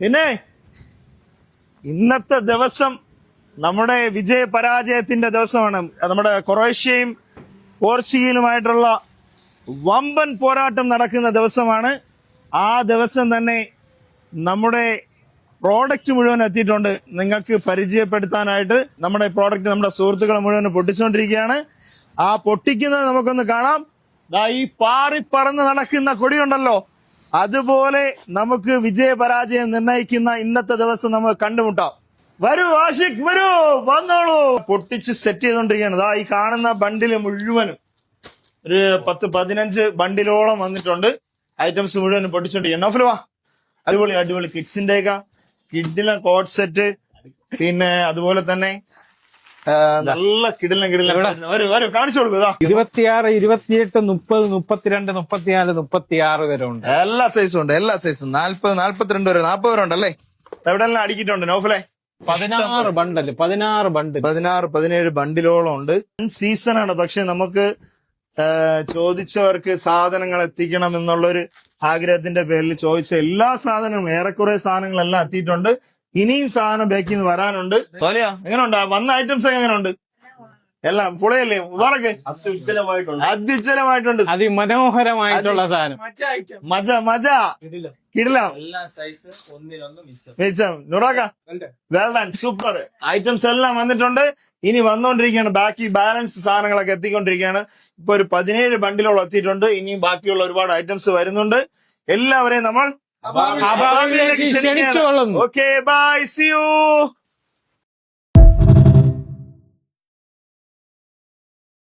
പിന്നെ ഇന്നത്തെ ദിവസം നമ്മുടെ വിജയ പരാജയത്തിന്റെ ദിവസമാണ്. നമ്മുടെ ക്രൊയേഷ്യയും പോർച്ചുഗലുമായിട്ടുള്ള വമ്പൻ പോരാട്ടം നടക്കുന്ന ദിവസമാണ്. ആ ദിവസം തന്നെ നമ്മുടെ പ്രോഡക്റ്റ് മുഴുവൻ എത്തിയിട്ടുണ്ട്. നിങ്ങൾക്ക് പരിചയപ്പെടുത്താനായിട്ട് നമ്മുടെ പ്രോഡക്റ്റ് നമ്മുടെ സുഹൃത്തുക്കളെ മുഴുവൻ പൊട്ടിച്ചുകൊണ്ടിരിക്കുകയാണ്. ആ പൊട്ടിക്കുന്നത് നമുക്കൊന്ന് കാണാം. ഈ പാറിപ്പറന്ന് നടക്കുന്ന കൊടിയുണ്ടല്ലോ, അതുപോലെ നമുക്ക് വിജയപരാജയം നിർണയിക്കുന്ന ഇന്നത്തെ ദിവസം നമ്മൾ കണ്ടുമുട്ടാം. വരൂ ആഷിഖ്, വരൂ, വന്നോളൂ. പൊട്ടിച്ച് സെറ്റ് ചെയ്തോണ്ടിരിക്കുകയാണ്. ഈ കാണുന്ന ബണ്ടില് മുഴുവനും ഒരു 10-15 ബണ്ടിലോളം വന്നിട്ടുണ്ട്. ഐറ്റംസ് മുഴുവനും പൊട്ടിച്ചോണ്ടിരിക്കുകയാണ്. നൗഫൽ വാ. അടിപൊളി അടിപൊളി കിഡ്സിന്റെയൊക്കെ കിഡിലെ കോട്ട് സെറ്റ്, പിന്നെ അതുപോലെ തന്നെ നല്ല കിടിലം കാണിച്ചു കൊടുക്കുക. 26, 28, 30, 32, 34, 36 വരെ ഉണ്ട്. എല്ലാ സൈസും ഉണ്ട്, എല്ലാ സൈസും. 40, 42 വരെ, 40 വരെ ഉണ്ടല്ലേ. എവിടെ എല്ലാം അടിക്കിട്ടുണ്ട് നോഫലെ. 16 ബണ്ടിൽ 17 ബണ്ടിലോളം ഉണ്ട്. സീസണാണ്, പക്ഷെ നമുക്ക് ചോദിച്ചവർക്ക് സാധനങ്ങൾ എത്തിക്കണം എന്നുള്ളൊരു ആഗ്രഹത്തിന്റെ പേരിൽ ചോദിച്ച എല്ലാ സാധനങ്ങളും, ഏറെക്കുറെ സാധനങ്ങളെല്ലാം എത്തിയിട്ടുണ്ട്. ഇനിയും സാധനം ബാക്കിൽ നിന്ന് വരാനുണ്ട്. സോലിയാ, എങ്ങനെയുണ്ട് വന്ന ഐറ്റംസ് ഒക്കെ എങ്ങനെയുണ്ട്? എല്ലാം പുളയല്ലേ? മുബാറക്ക് അത്യുജ്വലമായിട്ടുണ്ട്. അതിമനോഹരമായിട്ടുള്ള സാധനം. മജ കിടിലം മിച്ചം. നുറാക്ക വെൽ ഡൺ, സൂപ്പർ. ഐറ്റംസ് എല്ലാം വന്നിട്ടുണ്ട്. ഇനി വന്നോണ്ടിരിക്കുകയാണ്. ബാക്കി ബാലൻസ് സാധനങ്ങളൊക്കെ എത്തിക്കൊണ്ടിരിക്കുകയാണ്. ഇപ്പൊ ഒരു 17 ബണ്ടിലോളം എത്തിയിട്ടുണ്ട്. ഇനിയും ബാക്കിയുള്ള ഒരുപാട് ഐറ്റംസ് വരുന്നുണ്ട്. എല്ലാവരെയും നമ്മൾ ക്ഷണിച്ചുകൊള്ളുന്നു. Okay, bye, see U.